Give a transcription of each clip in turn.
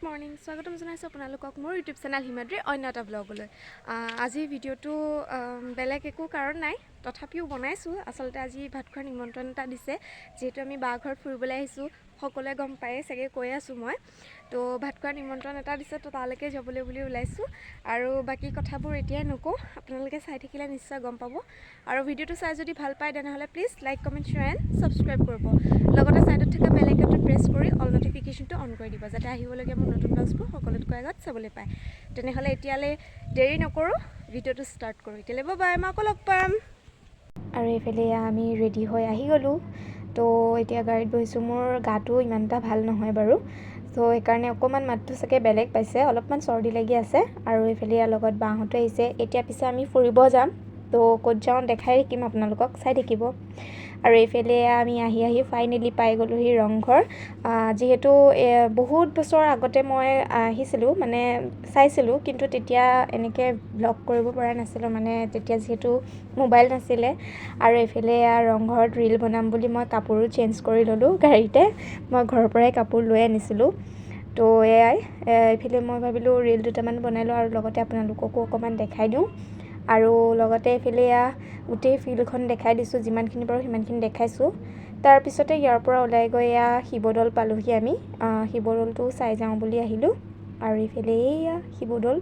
Good morning স্বাগতম জনাইছোঁ আপোনালোকক মোৰ ইউটিউব চেনেল হিমাদ্ৰীৰ অন্য এটা ব্লগলৈ। আজি ভিডিঅ'টো বেলেগ একো কাৰণ নাই, তথাপিও বনাইছোঁ। আচলতে আজি ভাত খোৱাৰ নিমন্ত্ৰণ এটা দিছে, যিহেতু আমি বা ঘৰত ফুৰিবলৈ আহিছোঁ। সকলোৱে গম পায়েই চাগে, কৈ আছোঁ মই। তো ভাত খোৱাৰ নিমন্ত্ৰণ এটা দিছে, তো তালৈকে যাবলৈ বুলি ওলাইছোঁ। আৰু বাকী কথাবোৰ এতিয়াই নকওঁ, আপোনালোকে চাই থাকিলে নিশ্চয় গম পাব। আৰু ভিডিঅ'টো চাই যদি ভাল পায় তেনেহ'লে please like, comment, share and subscribe কৰিব। লগতে ছাইডত থকা বেল আইকনটো প্ৰেছ কৰি অল নটিফিকেশ্যনটো অন কৰি দিব, যাতে আহিবলগীয়া মোৰ নতুন ব্লগছবোৰ সকলোতকৈ আগত চাবলৈ পায়। তেনেহ'লে এতিয়ালৈ দেৰি নকৰোঁ, ভিডিঅ'টো ষ্টাৰ্ট কৰোঁ। এতিয়ালৈ বাই, মই আকৌ লগ পাম। আৰু এইফালে আমি ৰেডি হৈ আহি গ'লোঁ। তো এতিয়া গাড়ীত বহিছোঁ। মোৰ গাটো ইমান এটা ভাল নহয় বাৰু, তো সেইকাৰণে অকণমান মাতটো চাগে বেলেগ পাইছে, অলপমান চৰ্দি লাগি আছে। আৰু এইফালে ইয়াৰ লগত বাহঁতো আহিছে। এতিয়া পিছে আমি ফুৰিব যাম, তো ক'ত যাওঁ দেখাই থাকিম আপোনালোকক, চাই থাকিব। আৰু এইফালে আমি আহি ফাইনেলি পাই গ'লোহি ৰংঘৰ। যিহেতু বহুত বছৰ আগতে মই আহিছিলোঁ, মানে চাইছিলোঁ, কিন্তু তেতিয়া এনেকৈ ব্লগ কৰিব পৰা নাছিলোঁ, মানে তেতিয়া যিহেতু মোবাইল নাছিলে। আৰু এইফালে ৰংঘৰত ৰীল বনাম বুলি মই কাপোৰো চেঞ্জ কৰি ল'লোঁ গাড়ীতে। মই ঘৰৰ পৰাই কাপোৰ লৈ আনিছিলোঁ। তো এয়াই, এইফালে মই ভাবিলোঁ ৰীল দুটামান বনাই লওঁ আৰু লগতে আপোনালোককো অকণমান দেখাই দিওঁ। আৰু লগতে এইফালে গোটেই ফিল্ডখন দেখাই দিছোঁ, যিমানখিনি পাৰোঁ সিমানখিনি দেখাইছোঁ। তাৰপিছতে ইয়াৰ পৰা ওলাই গৈ শিৱদৌল পালোঁহি আমি। শিৱদৌলটো চাই যাওঁ বুলি আহিলোঁ। আৰু এইফালে এয়া শিৱদৌল।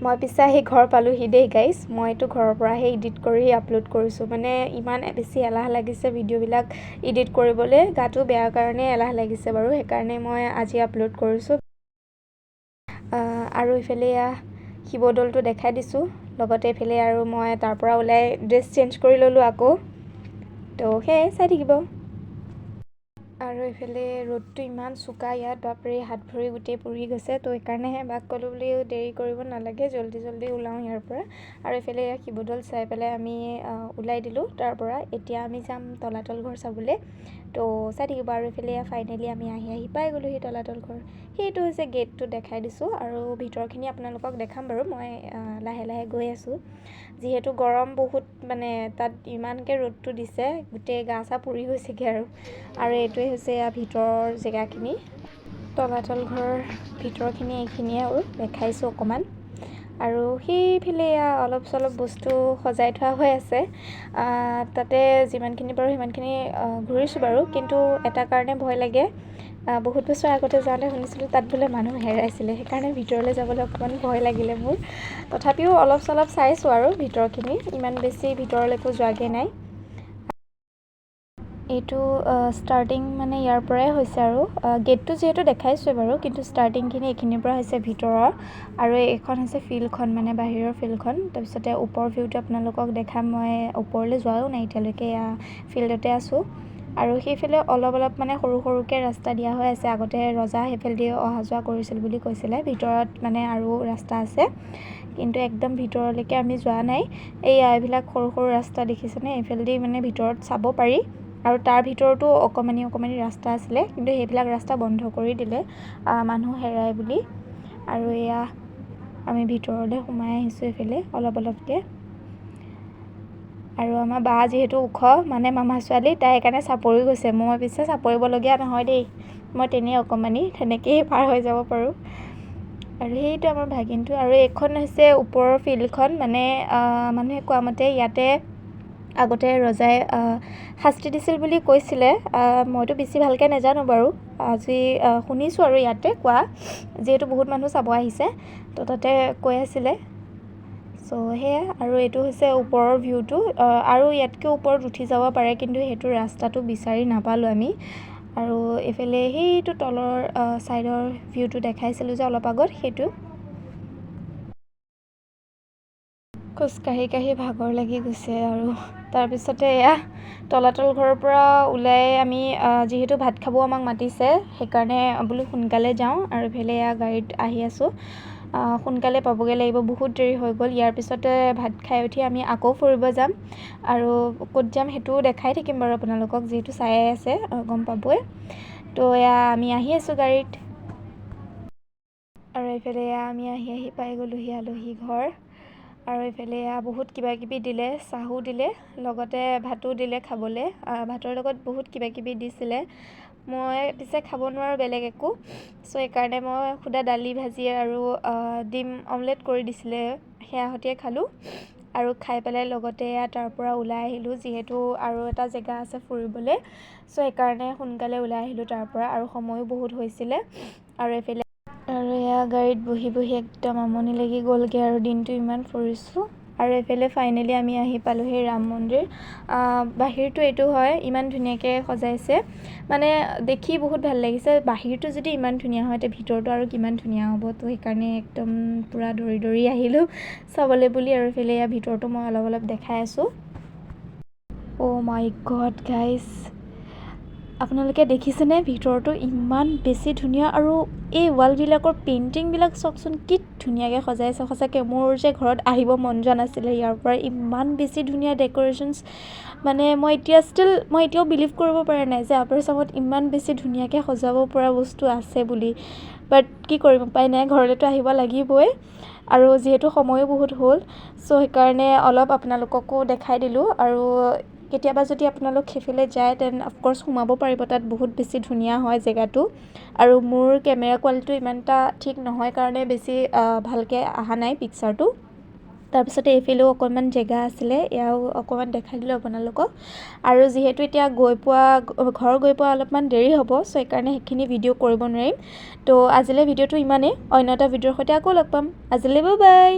মই পিছে আহি ঘৰ পালোঁহি দেই গাইজ। মইতো ঘৰৰ পৰাহে এডিট কৰি আপলোড কৰিছোঁ, মানে ইমান বেছি এলাহ লাগিছে ভিডিঅ'বিলাক এডিট কৰিবলৈ। গাটো বেয়াৰ কাৰণে এলাহ লাগিছে বাৰু, সেইকাৰণে মই আজি আপলোড কৰিছোঁ। আৰু এইফালে শিৱদৌলটো দেখাই দিছোঁ। লগতে এইফালে আৰু মই তাৰ পৰা ওলাই ড্ৰেছ চেঞ্জ কৰি ল'লোঁ আকৌ। তো সেয়াই, চাই থাকিব। আৰু এইফালে ৰ'দটো ইমান চোকা ইয়াত, বাপৰে হাত ভৰি গোটেই পুৰি গৈছে। তো সেইকাৰণেহে বাক ক'লোঁ বুলি দেৰি কৰিব নালাগে, জল্দি ওলাওঁ ইয়াৰ পৰা। আৰু এইফালে শিৱদৌল চাই পেলাই আমি ওলাই দিলোঁ তাৰ পৰা। এতিয়া আমি যাম তলাতল ঘৰ চাবলৈ, তো চাই থাকিব। আৰু এইফালে ফাইনেলি আমি আহি পাই গ'লোহি তলাতল ঘৰ। সেইটো হৈছে গেটটো, দেখাই দিছোঁ। আৰু ভিতৰখিনি আপোনালোকক দেখাম বাৰু, মই লাহে লাহে গৈ আছোঁ। যিহেতু গৰম বহুত, মানে তাত ইমানকৈ ৰ'দটো দিছে, গোটেই গা চা পুৰি গৈছেগৈ। আৰু এইটোৱে হৈছে ভিতৰৰ জেগাখিনি। তলাতল ঘৰৰ ভিতৰখিনি এইখিনিয়ে আৰু দেখাইছোঁ অকণমান। আৰু সেইফালে অলপ চলপ বস্তু সজাই থোৱা হৈ আছে। তাতে যিমানখিনি পাৰোঁ সিমানখিনি ঘূৰিছোঁ বাৰু, কিন্তু এটা কাৰণে ভয় লাগে। বহুত বছৰ আগতে যাওঁতে শুনিছিলোঁ তাত বোলে মানুহ হেৰাইছিলে, সেইকাৰণে ভিতৰলৈ যাবলৈ অকণমান ভয় লাগিলে মোৰ। তথাপিও অলপ চলপ চাইছোঁ আৰু ভিতৰখিনি, ইমান বেছি ভিতৰলৈকো যোৱাগৈ নাই। এইটো ষ্টাৰ্টিং মানে ইয়াৰ পৰাই হৈছে আৰু গেটটো যিহেতু দেখাইছোৱে বাৰু, কিন্তু ষ্টাৰ্টিংখিনি এইখিনিৰ পৰা হৈছে ভিতৰৰ। আৰু এইখন হৈছে ফিল্ডখন, মানে বাহিৰৰ ফিল্ডখন। তাৰপিছতে ওপৰৰ ভিউটো আপোনালোকক দেখাম। মই ওপৰলৈ যোৱাও নাই এতিয়ালৈকে, ফিল্ডতে আছোঁ। আৰু সেইফালে অলপ মানে সৰুকৈ ৰাস্তা দিয়া হৈ আছে। আগতে ৰজা সেইফালেদি অহা যোৱা কৰিছিল বুলি কৈছিলে। ভিতৰত মানে আৰু ৰাস্তা আছে, কিন্তু একদম ভিতৰলৈকে আমি যোৱা নাই। এইবিলাক সৰু ৰাস্তা দেখিছেনে, এইফালেদি মানে ভিতৰত চাব পাৰি। আৰু তাৰ ভিতৰতো অকণমানি ৰাস্তা আছিলে, কিন্তু সেইবিলাক ৰাস্তা বন্ধ কৰি দিলে মানুহ হেৰাই বুলি। আৰু এয়া আমি ভিতৰলৈ সোমাই আহিছোঁ এইফালে অলপকৈ। আৰু আমাৰ বা যিহেতু ওখ, মানে মামা ছোৱালী, তাই সেইকাৰণে চাপৰি গৈছে। মই পিছে চাপৰিবলগীয়া নহয় দেই, মই তেনেই অকণমানি, তেনেকৈয়ে পাৰ হৈ যাব পাৰোঁ। আৰু সেইটো আমাৰ ভাগিনটো। আৰু এইখন হৈছে ওপৰৰ ফিল্ডখন, মানে মানুহে কোৱা মতে ইয়াতে আগতে ৰজাই শাস্তি দিছিল বুলি কৈছিলে। মইতো বেছি ভালকৈ নাজানো বাৰু, আজি শুনিছোঁ আৰু ইয়াতে কোৱা, যিহেতু বহুত মানুহ চাব আহিছে, তো তাতে কৈ আছিলে। চ' সেয়াই। আৰু এইটো হৈছে ওপৰৰ ভিউটো। আৰু ইয়াতকৈ ওপৰত উঠি যাব পাৰে, কিন্তু সেইটো ৰাস্তাটো বিচাৰি নাপালোঁ আমি। আৰু এইফালে সেইটো তলৰ ছাইডৰ ভিউটো দেখাইছিলোঁ যে অলপ আগত, সেইটো। খোজকাঢ়ি ভাগৰ লাগি গৈছে। আৰু তাৰপিছতে এয়া তলাতল ঘৰৰ পৰা ওলাই আমি যিহেতু ভাত খাব আমাক মাতিছে, সেইকাৰণে বোলো সোনকালে যাওঁ। আৰু এইফালে গাড়ীত আহি আছোঁ, সোনকালে পাবগৈ লাগিব, বহুত দেৰি হৈ গ'ল। ইয়াৰ পিছতে ভাত খাই উঠি আমি আকৌ ফুৰিব যাম। আৰু ক'ত যাম সেইটোও দেখাই থাকিম বাৰু আপোনালোকক, যিহেতু চাই আছে গম পাবই। তো আমি আহি আছোঁ গাড়ীত। আৰু এইফালে আমি আহি পাই গ'লোহি আলহী ঘৰ। আৰু এইফালে বহুত কিবাকিবি দিলে, চাহো দিলে, লগতে ভাতো দিলে খাবলৈ। ভাতৰ লগত বহুত কিবাকিবি দিছিলে, মই পিছে খাব নোৱাৰোঁ বেলেগ একো, চ' সেইকাৰণে মই সুদা দালি ভাজি আৰু ডিম অমলেট কৰি দিছিলে, সেয়া সৈতে খালোঁ। আৰু খাই পেলাই লগতে তাৰ পৰা ওলাই আহিলোঁ, যিহেতু আৰু এটা জেগা আছে ফুৰিবলৈ, চ' সেইকাৰণে সোনকালে ওলাই আহিলোঁ তাৰ পৰা, আৰু সময়ো বহুত হৈছিলে। আৰু এইফালে এয়া গাড়ীত বহি বহি একদম আমনি লাগি গ'লগৈ, আৰু দিনটো ইমান ফুৰিছোঁ। আৰু এইফালে ফাইনেলি আমি আহি পালোঁহি ৰাম মন্দিৰ। বাহিৰটো এইটো হয়, ইমান ধুনীয়াকৈ সজাইছে, মানে দেখি বহুত ভাল লাগিছে। বাহিৰটো যদি ইমান ধুনীয়া হয়, তেতিয়া ভিতৰটো আৰু কিমান ধুনীয়া হ'ব। তো সেইকাৰণে একদম পূৰা দৌৰি আহিলোঁ চাবলৈ বুলি। আৰু এইফালে ইয়াৰ ভিতৰটো মই অলপ দেখাই আছোঁ। অ' মাই গড গাইজ, আপোনালোকে দেখিছেনে? ভিতৰটো ইমান বেছি ধুনীয়া, আৰু এই ৱালবিলাকৰ পেইণ্টিংবিলাক চাওকচোন, কি ধুনীয়াকৈ সজাইছে। সঁচাকৈ মোৰ যে ঘৰত আহিব মন যোৱা নাছিলে ইয়াৰ পৰা, ইমান বেছি ধুনীয়া ডেক'ৰেশ্যনছ। মানে মই এতিয়াও বিলিভ কৰিব পৰা নাই যে আপাৰ আচামত ইমান বেছি ধুনীয়াকৈ সজাব পৰা বস্তু আছে বুলি। বাট কি কৰিম, উপায় নাই, ঘৰলৈতো আহিব লাগিবই। আৰু যিহেতু সময়ো বহুত হ'ল, চ' সেইকাৰণে অলপ আপোনালোককো দেখাই দিলোঁ। আৰু কেতিয়াবা যদি আপোনালোক সেইফালে যায়, দেন অফক'ৰ্ছ সোমাব পাৰিব, তাত বহুত বেছি ধুনীয়া হয় জেগাটো। আৰু মোৰ কেমেৰা কোৱালিটিটো ইমান এটা ঠিক নহয় কাৰণে বেছি ভালকৈ অহা নাই পিকচাৰটো। তাৰপিছতে এইফালেও অকণমান জেগা আছিলে, এয়াও অকণমান দেখাই দিলোঁ আপোনালোকক। আৰু যিহেতু এতিয়া ঘৰ গৈ পোৱা অলপমান দেৰি হ'ব, চ' সেইকাৰণে সেইখিনি ভিডিঅ' কৰিব নোৱাৰিম। তো আজিলৈ ভিডিঅ'টো ইমানেই, অন্য এটা ভিডিঅ'ৰ সৈতে আকৌ লগ পাম। আজিলৈ বাই বাই।